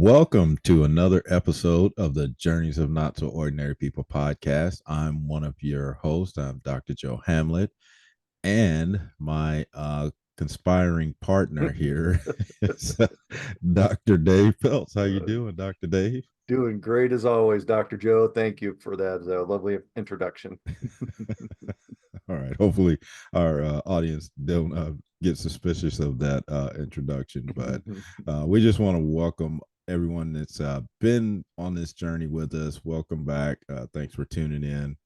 Welcome to another episode of the Journeys of Not So Ordinary People podcast. I'm one of your hosts. I'm Dr. Joe Hamlett, and my conspiring partner here is Dr. Dave Peltz. How you doing, Dr. Dave? Doing great as always, Dr. Joe. Thank you for that lovely introduction. All right. Hopefully, our audience don't get suspicious of that introduction, but we just want to welcome everyone that's been on this journey with us. Welcome back. Thanks for tuning in.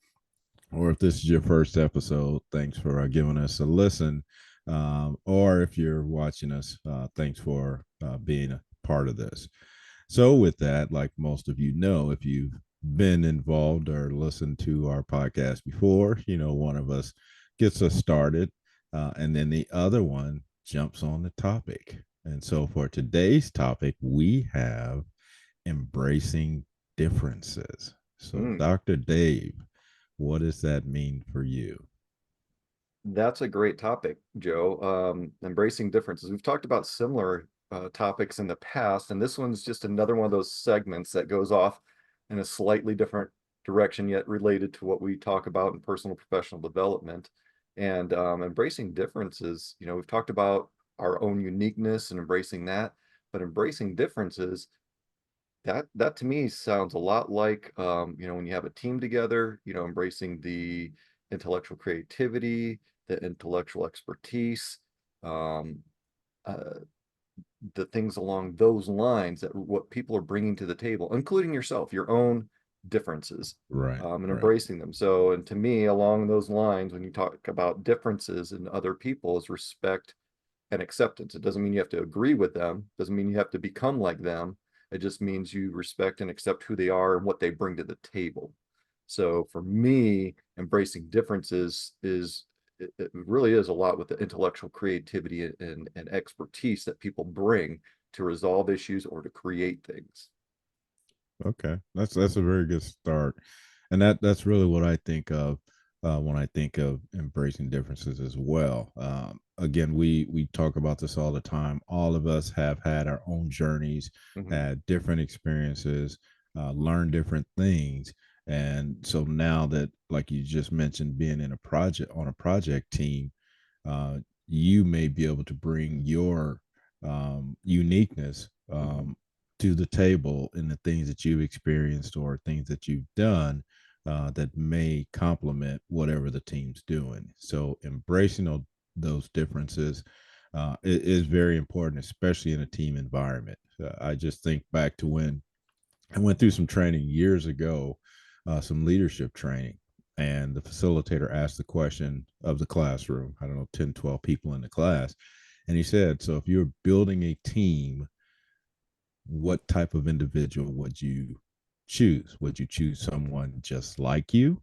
Or if this is your first episode, thanks for giving us a listen. Or if you're watching us, thanks for being a part of this. So, with that, like most of you know, if you've been involved or listened to our podcast before, one of us gets us started, and then the other one jumps on the topic. And so, for today's topic, we have embracing differences. So, Mm, Dr. Dave, what does that mean for you? that's a great topic, Joe. Embracing differences. We've talked about similar topics in the past, and this one's just another one of those segments that goes off in a slightly different direction, yet related to what we talk about in personal professional development. And embracing differences, we've talked about our own uniqueness and embracing that, but embracing differences that to me sounds a lot like when you have a team together, embracing the intellectual creativity, the intellectual expertise, um, uh, the things along those lines, that what people are bringing to the table, including yourself, your own differences, Right, and right. embracing them. So, and to me, along those lines, when you talk about differences in other people, is respect and acceptance. It doesn't mean you have to agree with them, doesn't mean you have to become like them. It just means you respect and accept who they are and what they bring to the table. So for me, embracing differences is it really is a lot with the intellectual creativity and expertise that people bring to resolve issues or to create things. Okay, that's a very good start, and that's really what I think of when I think of embracing differences as well. Again, we talk about this all the time. All of us have had our own journeys, Mhm. had different experiences, learned different things, and so now that, like you just mentioned, being in a project on a project team, uh, you may be able to bring your uniqueness Mhm. to the table in the things that you've experienced or things that you've done that may complement whatever the team's doing. So embracing those differences is very important, especially in a team environment. I just think back to when I went through some training years ago, some leadership training, and the facilitator asked the question of the classroom, I don't know, 10, 12 people in the class. And he said, so if you're building a team, what type of individual would you choose? Would you choose someone just like you?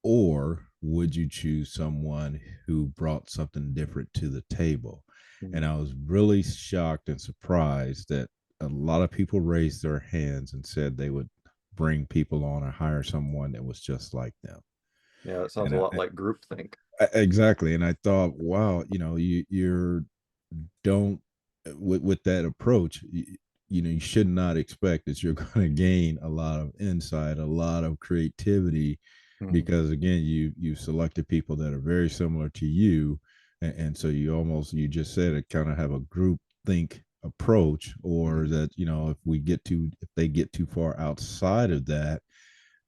Or would you choose someone who brought something different to the table? And Mhm. I was really shocked and surprised that a lot of people raised their hands and said they would bring people on or hire someone that was just like them. Yeah, it sounds And a lot like groupthink. exactly. And I thought, wow, you're don't with that approach, you should not expect that you're going to gain a lot of insight, a lot of creativity, Mhm. because again, you selected people that are very similar to you, and so you just said it, kind of have a group think approach, or Mhm. that if they get too far outside of that,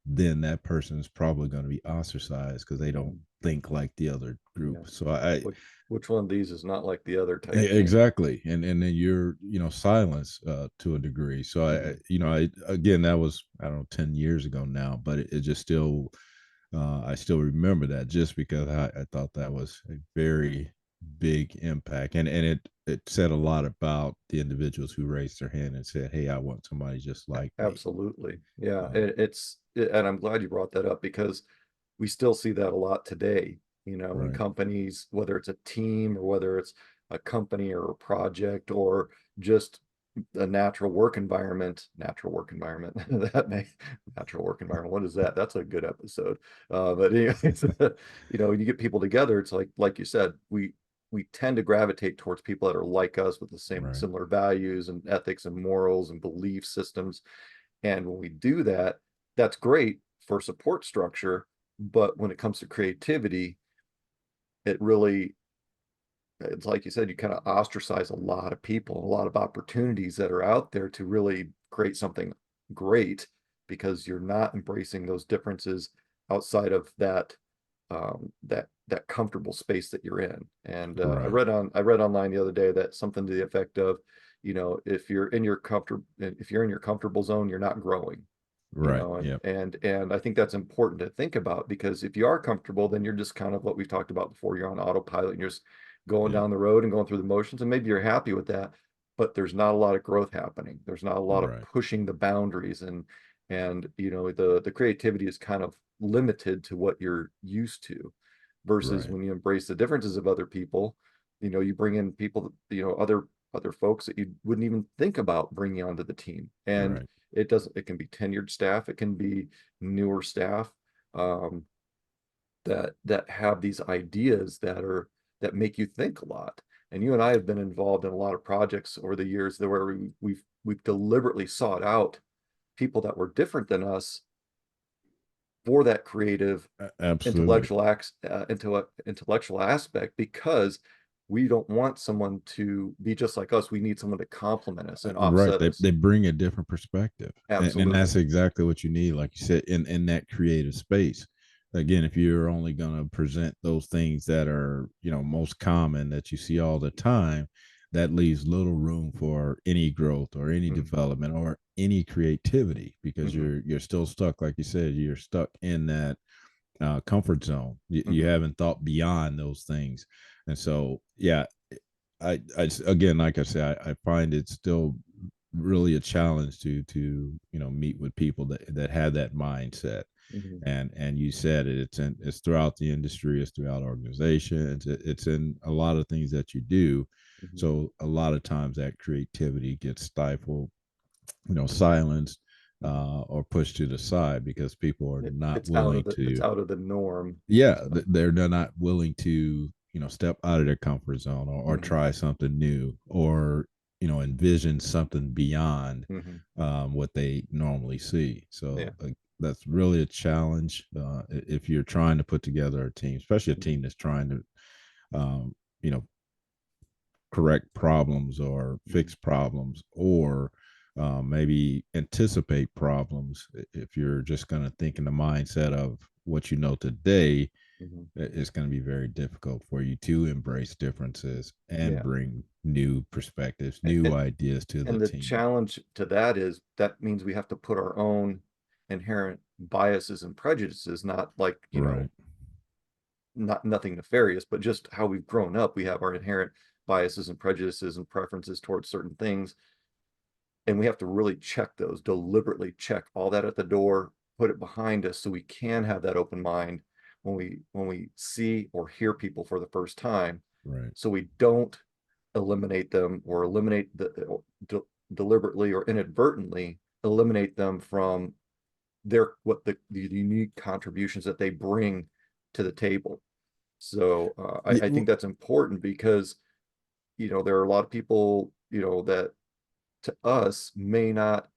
then that person is probably going to be ostracized because they don't Mhm. think like the other Yeah. group. So I Which, which one of these is not like the other type thing? exactly, and then you're silenced to a degree. So Mhm. I again, that was, I don't know, 10 years ago now, but it just still I still remember that, just because I thought that was a very big impact, and it said a lot about the individuals who raised their hand and said, hey, I want somebody just like me. Absolutely. Yeah. um, And I'm glad you brought that up because we still see that a lot today, in right. companies, whether it's a team or whether it's a company or a project or just a natural work environment. That may Natural work environment. What is that? That's a good episode. But anyways, when you get people together, it's like you said, we tend to gravitate towards people that are like us with the same Right. similar values and ethics and morals and belief systems. And when we do that, that's great for support structure. But when it comes to creativity, it really, it's like you said, you kind of ostracize a lot of people, a lot of opportunities that are out there to really create something great because you're not embracing those differences outside of that comfortable space that you're in. And Right. I read online the other day that something to the effect of, if you're in your comfortable zone, you're not growing. Right. And Yep. I think that's important to think about, because if you are comfortable, then you're just kind of what we've talked about before. You're on autopilot and you're just going Yep. down the road and going through the motions, and maybe you're happy with that, but there's not a lot of growth happening. There's not a lot of Right. pushing the boundaries, and the creativity is kind of limited to what you're used to, versus Right. when you embrace the differences of other people. You bring in people, other folks that you wouldn't even think about bringing onto the team. And Right. it can be tenured staff, it can be newer staff, um, that have these ideas that make you think a lot. And you and I have been involved in a lot of projects over the years that where we've deliberately sought out people that were different than us for that creative Absolutely. intellectual aspect, because we don't want someone to be just like us. We need someone to complement us and Right. offset us. They bring a different perspective. And Absolutely. that's exactly what you need, like you said, in that creative space. Again, if you're only going to present those things that are, most common that you see all the time, that leaves little room for any growth or any Mhm. development or any creativity, because Mhm. you're still stuck, like you said, you're stuck in that comfort zone. You Mhm. haven't thought beyond those things. And so, yeah, I again, like I said, I find it still really a challenge to meet with people that have that mindset. Mhm. And you said it, it's throughout the industry, it's throughout organizations, it's in a lot of things that you do. Mhm. So a lot of times that creativity gets stifled, silenced, Mhm. or pushed to the side because people are not willing It's to, out of the norm. yeah, So. they're not willing to step out of their comfort zone, or Mhm. try something new, or envision something beyond Mhm. what they normally see. Yeah. So that's really a challenge if you're trying to put together a team, especially a Mhm. team that's trying to um, you know correct problems or Mhm. fix problems, or maybe anticipate problems. If you're just going to think in the mindset of what you know today, Mhm. it's going to be very difficult for you to embrace differences and Yeah. bring new perspectives, And, new and ideas to the and the team. challenge to that is that means we have to put our own inherent biases and prejudices, not like, Right. not nothing nefarious, but just how we've grown up. We have our inherent biases and prejudices and preferences towards certain things, and we have to really check those, deliberately check all that at the door, put it behind us, so we can have that open mind when we see or hear people for the first time, Right. so we don't eliminate them, or deliberately or inadvertently eliminate them from the unique contributions that they bring to the table. So Yeah, I think that's important, because there are a lot of people, that to us may not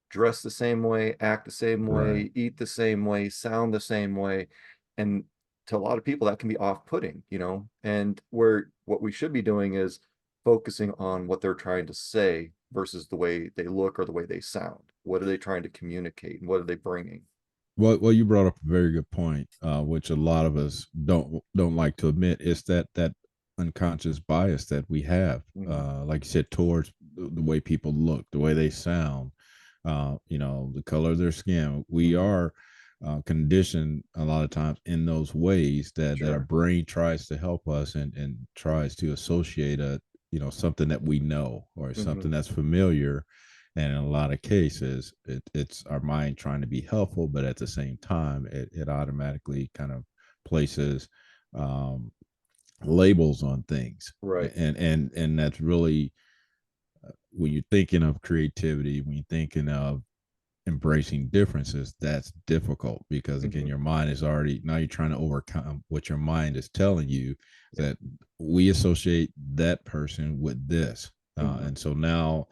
dress the same way, act the same right. way, eat the same way, sound the same way. And to a lot of people, that can be off-putting, and where what we should be doing is focusing on what they're trying to say versus the way they look or the way they sound. What are they trying to communicate, and what are they bringing? Well, you brought up a very good point, which a lot of us don't like to admit. Is that unconscious bias that we have, Mhm. like you said, towards the way people look, the way they sound, the color of their skin. We Mhm. are conditioned a lot of times in those ways that our Sure. brain tries to help us, and tries to associate something that we know, or something Mhm. that's familiar. And in a lot of cases, it's our mind trying to be helpful, but at the same time, it automatically kind of places um, labels on things. Right. And that's really, when you're thinking of creativity, when you're thinking of embracing differences, that's difficult because again, Hmm. your mind is already, now you're trying to overcome what your mind is telling you, Yeah. that we associate that person with this. Hmm. And so now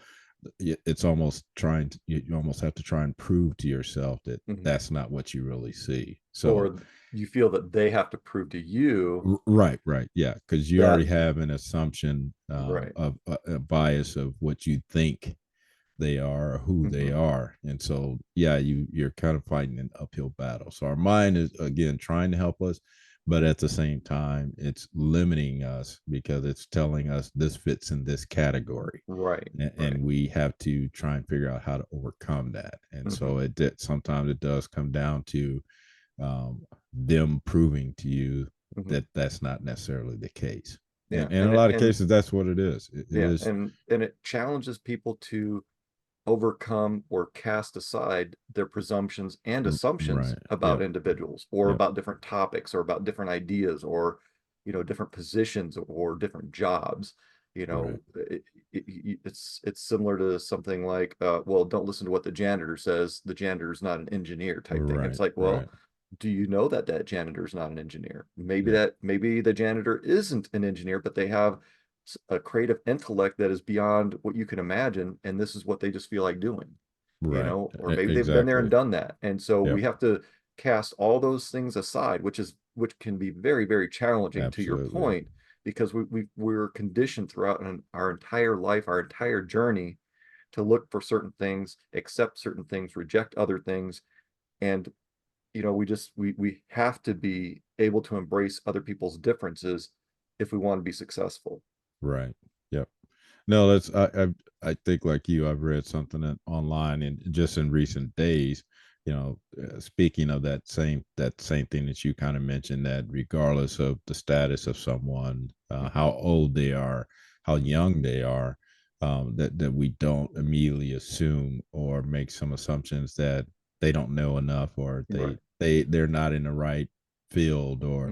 it's almost trying to, you almost have to try and prove to yourself that Hmm. that's not what you really see. So Or you feel that they have to prove to you right, yeah, because you already that, have an assumption right. of a bias of what you think they are or who they Hmm. are. And so yeah, you're kind of fighting an uphill battle. So our mind is again trying to help us, but at the same time it's limiting us because it's telling us this fits in this category. Right, And right. we have to try and figure out how to overcome that. And Hmm. so sometimes it does come down to them proving to you Hmm. that that's not necessarily the case. Yeah. And in And a it, lot of and cases that's what it is. It yeah, is and it challenges people to overcome or cast aside their presumptions and assumptions right. about Yep. individuals or Yep. about different topics or about different ideas or different positions or different jobs. Right. It's similar to something like, well, don't listen to what the janitor says, the janitor's not an engineer type thing. It's Right. like, well, Right. do you know that that janitor's not an engineer? Yeah. Maybe the janitor isn't an engineer, but they have a creative intellect that is beyond what you can imagine, and this is what they just feel like doing, Right. or maybe they've been there and Exactly. done that. And so Yep. we have to cast all those things aside, which can be very, very challenging to your Absolutely. point, because we're conditioned throughout our entire life, our entire journey, to look for certain things, accept certain things, reject other things. And we have to be able to embrace other people's differences if we want to be successful. Right. Yep. No, that's I think like you, I've read something online and just in recent days, speaking of that same thing that you kind of mentioned, that regardless of the status of someone, Hmm. how old they are, how young they are, that we don't immediately assume or make some assumptions that they don't know enough, or Right. they're not in the right field, or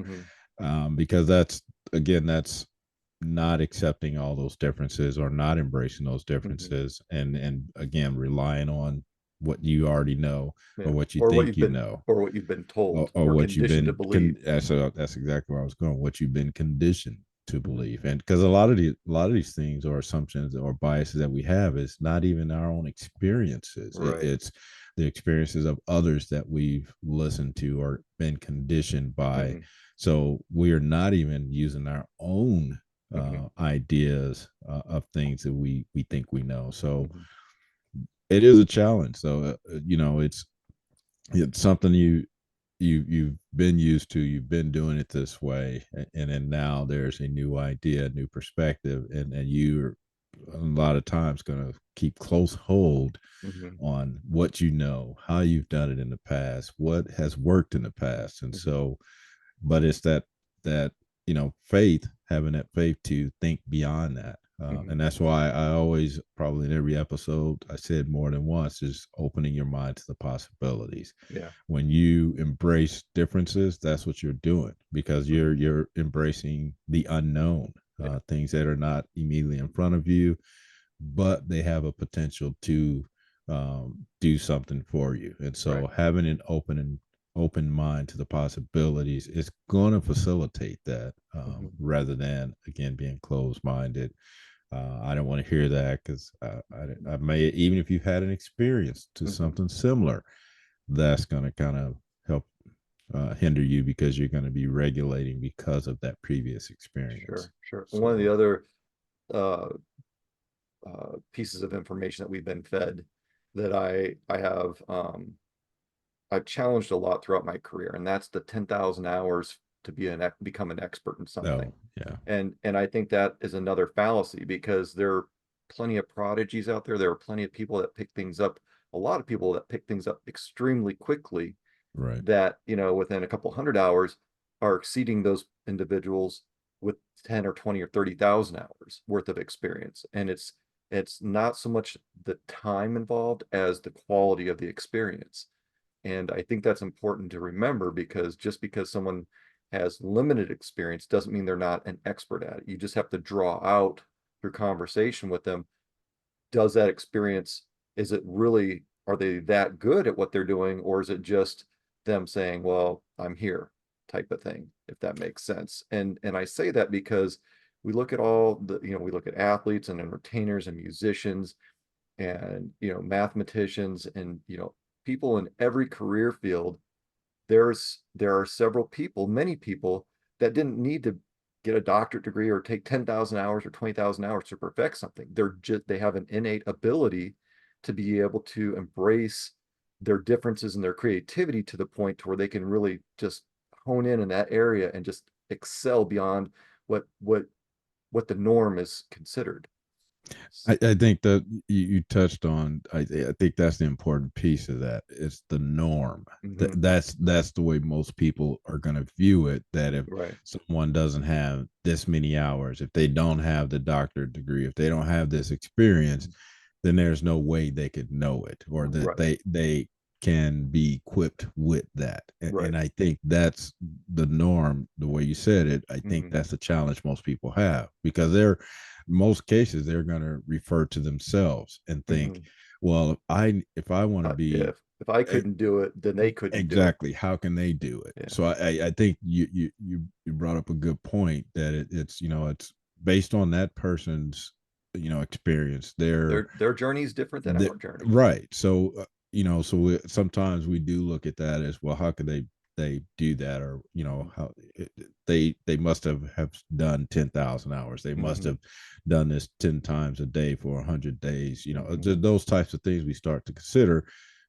Hmm. because that's not accepting all those differences or not embracing those Hmm. differences, and again relying on what you already know or Yeah. what you think you know, Or what you've been told or or what you've conditioned to believe. that's exactly where I was going, what you've been conditioned to Hmm. believe. And because a lot of these things or assumptions or biases that we have is not even our own experiences. Right. It's the experiences of others that we've listened to or been conditioned by. Hmm. So we are not even using our own Hmm. ideas of things that we think we know. So Hmm. it is a challenge. So it's something you've been used to, you've been doing it this way, and then now there's a new idea, a new perspective, and you're a lot of times going to keep close hold Hmm. on what you know, how you've done it in the past, what has worked in the past. And Hmm. so, but it's that faith, having that faith to think beyond that. Hmm. And that's why I always, probably in every episode, I said more than once, is opening your mind to the possibilities. Yeah. When you embrace differences, that's what you're doing, because Hmm. you're embracing the unknown, Yeah. things that are not immediately in front of you, but they have a potential to do something for you. And Right. so having an open mind to the possibilities is going to facilitate that, Hmm. rather than again being closed minded. I don't want to hear that, because I may, even if you've had an experience to Hmm. something similar, that's going to kind of help hinder you, because you're going to be regulating because of that previous experience. Sure, sure. One of the So other uh, pieces of information that we've been fed that I have I've challenged a lot throughout my career, and that's the 10,000 hours to become an expert in no, something. yeah, And I think that is another fallacy, because there are plenty of prodigies out there. There are plenty of people that pick things up, a lot of people that pick things up extremely quickly, right, that, within a couple hundred hours are exceeding those individuals with 10 or 20 or 30,000 hours worth of experience. And it's not so much the time involved as the quality of the experience. And I think that's important to remember, because just because someone has limited experience doesn't mean they're not an expert at it. You just have to draw out through conversation with them, does that experience, is it really are they that good at what they're doing, or is it just them saying, well, I'm here type of thing, if that makes sense. And I say that because we look at all the, we look at athletes and entertainers and musicians and, mathematicians and, people in every career field. There are several people, many people that didn't need to get a doctorate degree or take 10,000 hours or 20,000 hours to perfect something. They have an innate ability to be able to embrace their differences and their creativity to the point to where they can really just hone in that area and just excel beyond what what what the norm is considered. I think that you touched on. I think that's the important piece of that. It's the norm. Mm-hmm. That's the way most people are going to view it. That if Right. someone doesn't have this many hours, if they don't have the doctorate degree, if they don't have this experience, then there's no way they could know it, or that Right. they can be equipped with that. Right. And I think that's the norm. The way you said it, I think Mm-hmm. that's the challenge most people have, because they're most cases they're going to refer to themselves and think, Mm-hmm. well, if I want to be If I couldn't do it, then they couldn't do it. exactly, how can they do it? Yeah. So I think you brought up a good point, that it's it's based on that person's experience, Their journey is different than the our journey. right. So so sometimes we do look at that as, well, how could they do that? Or how they must have done 10,000 hours, they must Mm-hmm. have done this 10 times a day for 100 days, Mm-hmm. those types of things we start to consider,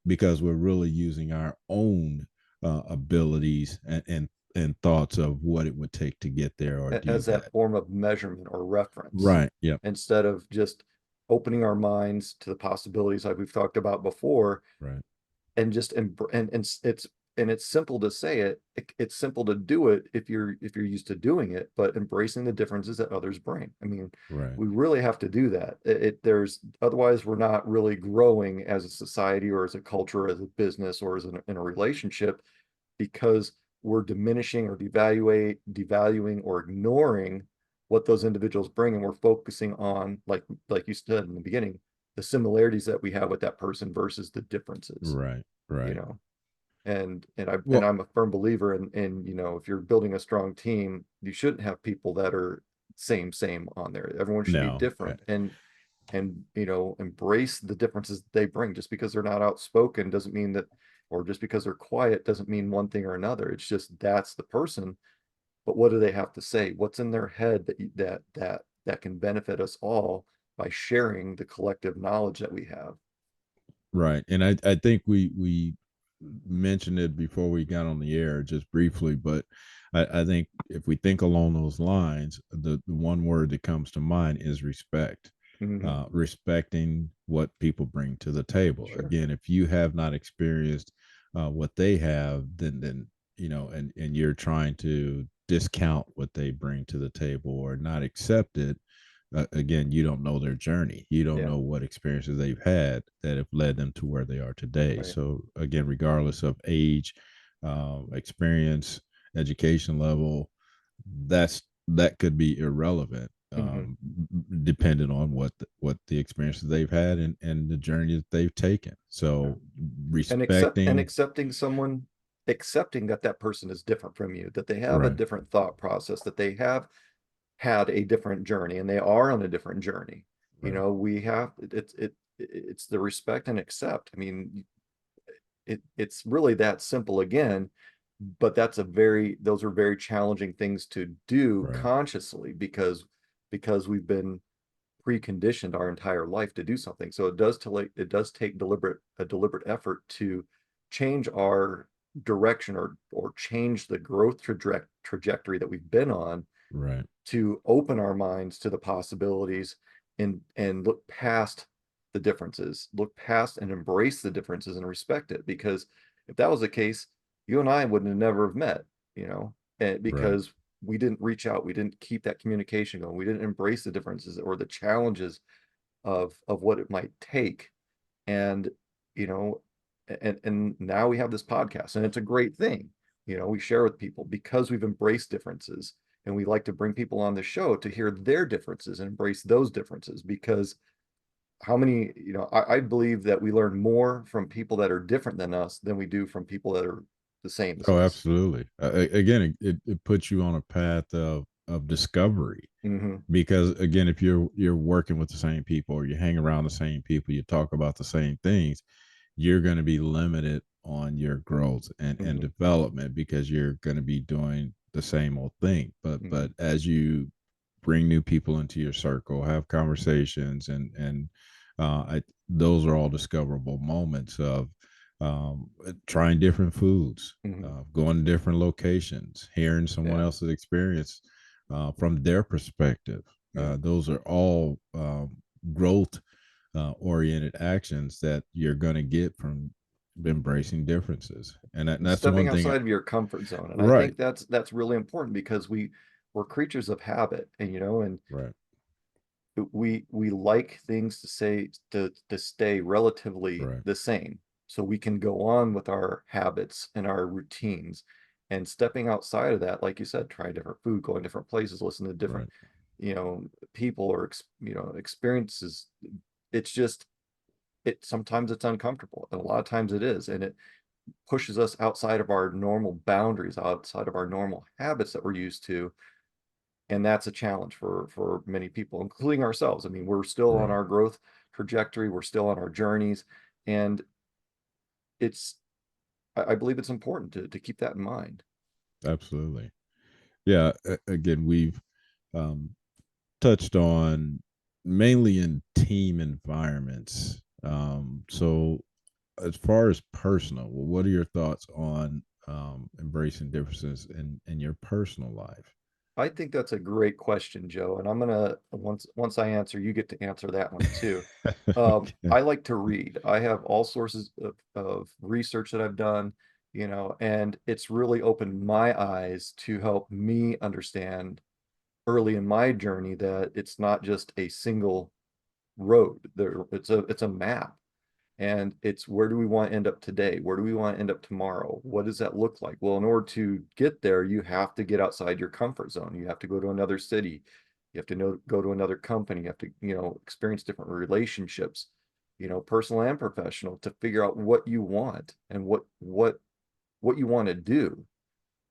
because we're really using our own abilities and thoughts of what it would take to get there or do As that that. form of measurement or reference, Right. Yep. instead of just opening our minds to the possibilities like we've talked about before, Right. and just it's simple to say it's simple to do it if you're used to doing it, but embracing the differences that others bring. I mean, Right. we really have to do that. There's otherwise we're not really growing as a society or as a culture, as a business, or as in a relationship, because we're diminishing or devaluing or ignoring what those individuals bring, and we're focusing on, like you said in the beginning, the similarities that we have with that person versus the differences, Right. you Right. know. And Well, I'm a firm believer in, if you're building a strong team, you shouldn't have people that are same on there. Everyone should be no. different, and embrace the differences they bring. Just because they're not outspoken doesn't mean that, or just because they're quiet doesn't mean one thing or another. It's just that's the person. But what do they have to say? What's in their head that can benefit us all by sharing the collective knowledge that we have? right. And I think we mentioned it before we got on the air just briefly, but I think if we think along those lines, the one word that comes to mind is respect. Hmm. Respecting what people bring to the table. Sure. Again, if you have not experienced what they have, then and you're trying to discount what they bring to the table or not accept it, again, you don't know their journey. You don't Yeah. know what experiences they've had that have led them to where they are today. Right. So again, regardless of age, experience, education level, that could be irrelevant, Hmm. depending on what the experiences they've had and the journey that they've taken. Yeah. So And respecting, accepting someone, accepting that that person is different from you, that they have a right, different thought process, that they have had a different journey, and they are on a different journey. right, We have it's the respect and accept. I mean, it's really that simple again, but those are very challenging things to do right, consciously, because we've been preconditioned our entire life to do something. So it does take a deliberate effort to change our direction, or change the growth trajectory that we've been on, right, to open our minds to the possibilities, and look past the differences, look past and embrace the differences and respect it. Because if that was the case, you and I wouldn't have never have met, right, because we didn't reach out, we didn't keep that communication going, we didn't embrace the differences or the challenges of what it might take. And you know and now we have this podcast, and it's a great thing. We share with people because we've embraced differences, and we like to bring people on the show to hear their differences and embrace those differences, because how many, I believe that we learn more from people that are different than us than we do from people that are the same as Oh, us. absolutely. Again, it puts you on a path of discovery, Hmm. because again, if you're working with the same people, or you hang around the same people, you talk about the same things, you're going to be limited on your growth and Hmm. development, because you're going to be doing the same old thing. But Hmm. as you bring new people into your circle, have conversations, and those are all discoverable moments of trying different foods, Hmm. going to different locations, hearing someone Yeah. else's experience from their perspective. Yeah. Those are all growth oriented actions that you're going to get from embracing differences. And And that's the stepping one thing. outside of your comfort zone. And I Right, think that's really important because we're creatures of habit, and right, we like things to stay relatively right, the same so we can go on with our habits and our routines. And stepping outside of that, like you said, trying different food, going different places, listen to different right, you know people or experiences. It's just, it sometimes it's uncomfortable, and a lot of times it is, and it pushes us outside of our normal boundaries, outside of our normal habits that we're used to. And that's a challenge for many people, including ourselves. I mean, we're still on right. our growth trajectory, we're still on our journeys, and it's I believe it's important to keep that in mind. Absolutely. Yeah. Again, we've um, touched on mainly in team environments. So, as far as personal, well, what are your thoughts on embracing differences in your personal life? I think that's a great question, Joe, and I'm gonna, once I answer, you get to answer that one too. Okay. I like to read. I have all sources of research that I've done, and it's really opened my eyes to help me understand early in my journey that it's not just a single road. It's a map, and it's, where do we want to end up today? Where do we want to end up tomorrow? What does that look like? Well, in order to get there, you have to get outside your comfort zone. You have to go to another city. You have to go to another company. You have to, experience different relationships, personal and professional, to figure out what you want and what you want to do.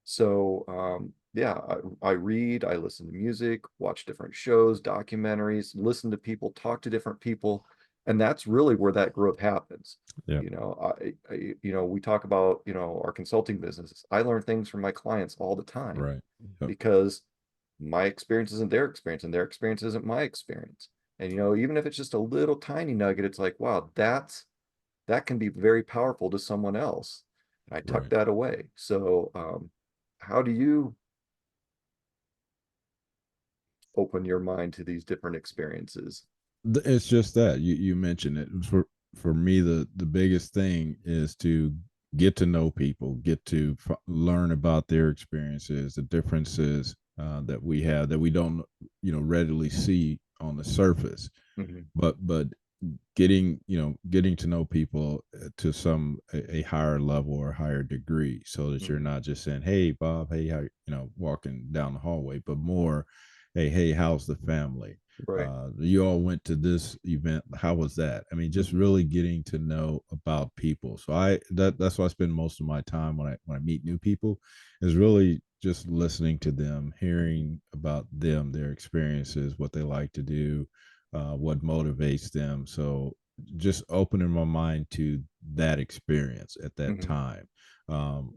So yeah, I read, I listen to music, watch different shows, documentaries, listen to people, talk to different people, and that's really where that growth happens. Yeah. We talk about, our consulting businesses. I learn things from my clients all the time Right. Yep. because my experience isn't their experience and their experience isn't my experience. And even if it's just a little tiny nugget, it's like, wow, that can be very powerful to someone else. And I tuck Right. that away. So, how do you open your mind to these different experiences? It's just that you mentioned it. For me, the biggest thing is to get to know people, get to learn about their experiences, the differences that we have that we don't readily see on the surface. Hmm. But getting to know people to a higher level or higher degree, so that you're Hmm. not just saying, hey Bob, hey, how, walking down the hallway, but more, hey, how's the family? Right. You all went to this event, how was that? I mean, just Hmm. really getting to know about people. So that's why I spend most of my time when I meet new people, is really just listening to them, Hmm. hearing about them, their experiences, what they like to do, what motivates them. So just opening my mind to that experience at that Hmm. time.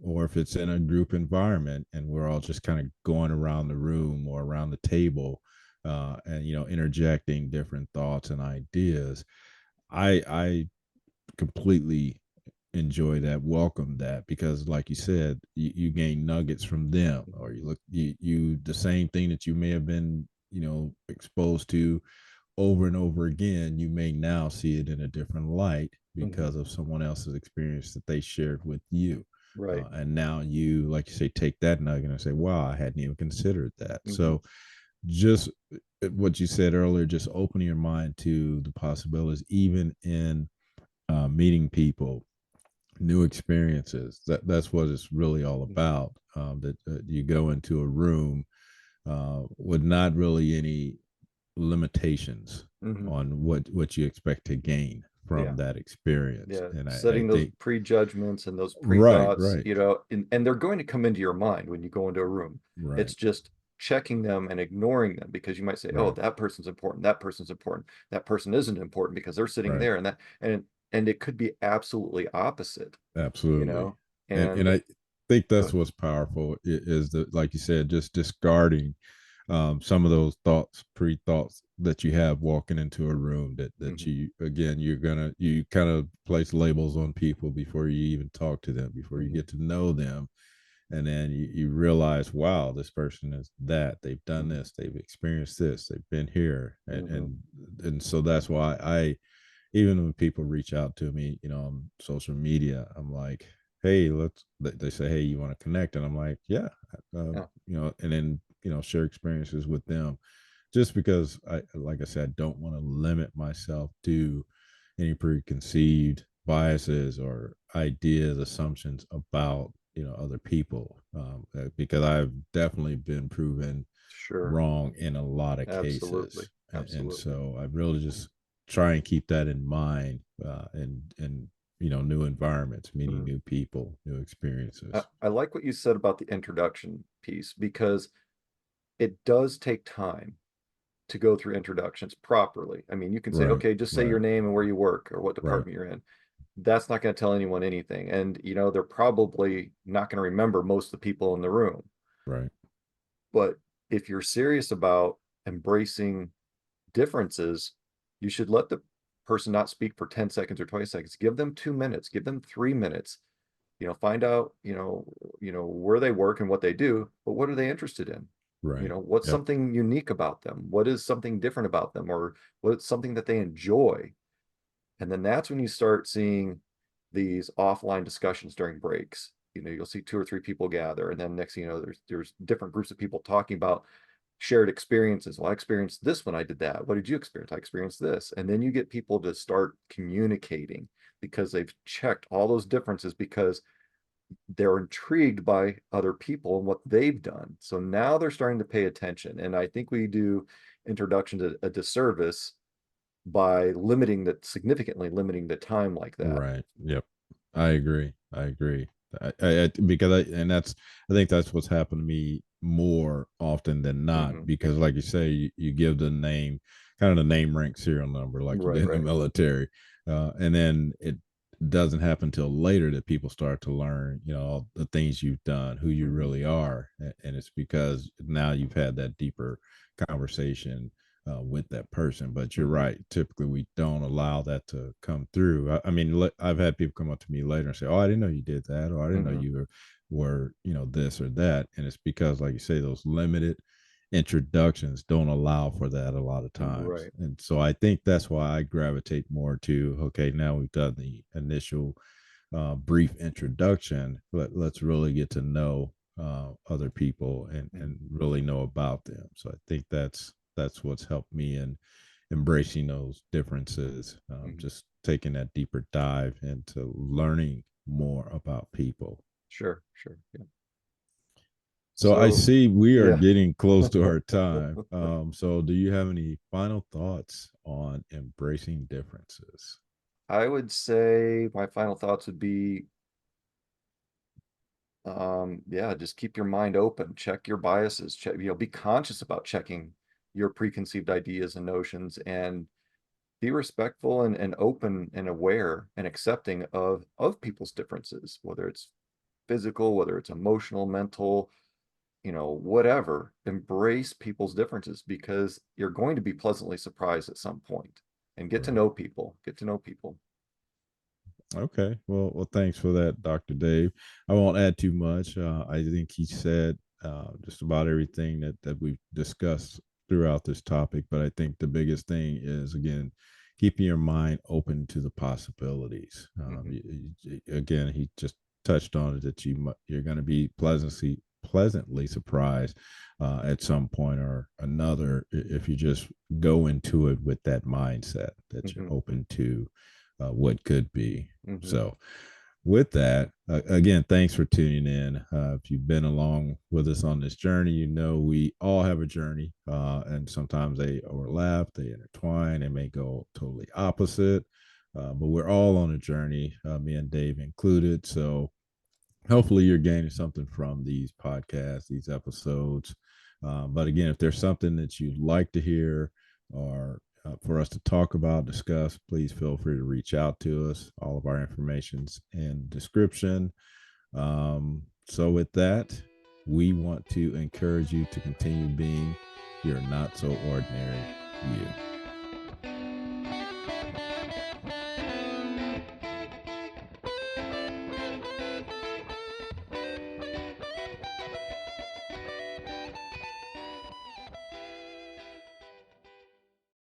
Or if it's in a group environment and we're all just kind of going around the room or around the table, and interjecting different thoughts and ideas, I completely enjoy that, welcome that, because like you said, you gain nuggets from them, or you look you the same thing that you may have been exposed to over and over again, you may now see it in a different light Hmm. because of someone else's experience that they shared with you. Right. And now you, like you say, take that nugget and say, wow, I hadn't even considered that. Hmm. So just what you said earlier, just opening your mind to the possibilities, even in meeting people, new experiences. That's what it's really all Hmm. about. That you go into a room with not really any limitations Hmm. on what you expect to gain from Yeah. that experience. Yeah. And I Setting those think prejudgments and those right, pre-thoughts, right, and they're going to come into your mind when you go into a room. right, It's just checking them and ignoring them because you might say, oh, right, that person's important. That person's important. That person isn't important because they're sitting right. there and it could be absolutely opposite, you Absolutely. know? And And I think go that's ahead. what's powerful is that, like you said, just discarding some of those thoughts, pre-thoughts that you have walking into a room that Hmm. you, again, you kind of place labels on people before you even talk to them, before you Hmm. get to know them. And then you realize, wow, this person is that, they've done Hmm. this, they've experienced this, they've been here. And Hmm. so that's why I, even when people reach out to me, on social media, I'm like, hey, they say, hey, you want to connect? And I'm like, yeah, Yeah. and then, share experiences with them just because like I said, I don't want to limit myself to any preconceived biases or ideas, assumptions about, other people, because I've definitely been proven Sure. wrong in a lot of Absolutely. cases. And Absolutely. so I really just try and keep that in mind, and new environments, meeting Mhm. new people, new experiences. I like what you said about the introduction piece because it does take time to go through introductions properly. I mean, you can say, Right, okay, just say right, your name and where you work or what right, department you're in. That's not going to tell anyone anything. And, they're probably not going to remember most of the people in the room. right, But if you're serious about embracing differences, you should let the person not speak for 10 seconds or 20 seconds. Give them 2 minutes, give them 3 minutes, find out, where they work and what they do, but what are they interested in? right. What's Yep, something unique about them? What is something different about them? Or what's something that they enjoy? And then that's when you start seeing these offline discussions during breaks. You'll see two or three people gather, and then next thing you know, there's different groups of people talking about shared experiences. Well, I experienced this when I did that. What did you experience? I experienced this. And then you get people to start communicating because they've checked all those differences because they're intrigued by other people and what they've done. So now they're starting to pay attention. And I think we do introduction to a disservice by significantly limiting the time like that. right. Yep. I agree. I agree. Because and I think that's what's happened to me more often than not. Hmm. Because, like you say, you give the name, kind of the name, rank, serial number, like you Right, did in the right. military, and then it doesn't happen till later that people start to learn, all the things you've done, who you Hmm. really are, and it's because now you've had that deeper conversation with that person. But you're Hmm. right. Typically, we don't allow that to come through. I mean, I've had people come up to me later and say, "Oh, I didn't know you did that," or "I didn't know Hmm. you were this or that." And it's because, like you say, those limited introductions don't allow for that a lot of times. Right. And so I think that's why I gravitate more to, okay, now we've done the initial brief introduction. Let's really get to know other people and Hmm. really know about them. So I think that's what's helped me in embracing those differences, Hmm. just taking that deeper dive into learning more about people. Sure, sure. Yeah. So I So, see we are yeah. getting close to our time. So do you have any final thoughts on embracing differences? I would say my final thoughts would be, yeah, just keep your mind open, check your biases, check, be conscious about checking your preconceived ideas and notions, and be respectful and open and aware and accepting of people's differences, whether it's physical, whether it's emotional, mental, whatever. Embrace people's differences because you're going to be pleasantly surprised at some point, and get to Right. know people, get to know people. Okay. Well, thanks for that, Dr. Dave. I won't add too much. I think he said just about everything that we've discussed throughout this topic. But I think the biggest thing is, again, keeping your mind open to the possibilities. Hmm. Again, he just touched on it that you're going to be pleasantly surprised at some point or another if you just go into it with that mindset that you're Hmm. open to what could be. Hmm. So, with that, again, thanks for tuning in. If you've been along with us on this journey, you know we all have a journey, and sometimes they overlap, they intertwine, they may go totally opposite, but we're all on a journey, me and Dave included. So hopefully you're gaining something from these podcasts, these episodes. But again, if there's something that you'd like to hear or for us to talk about, discuss, please feel free to reach out to us. All of our information's in the description. So with that, we want to encourage you to continue being your not so ordinary you.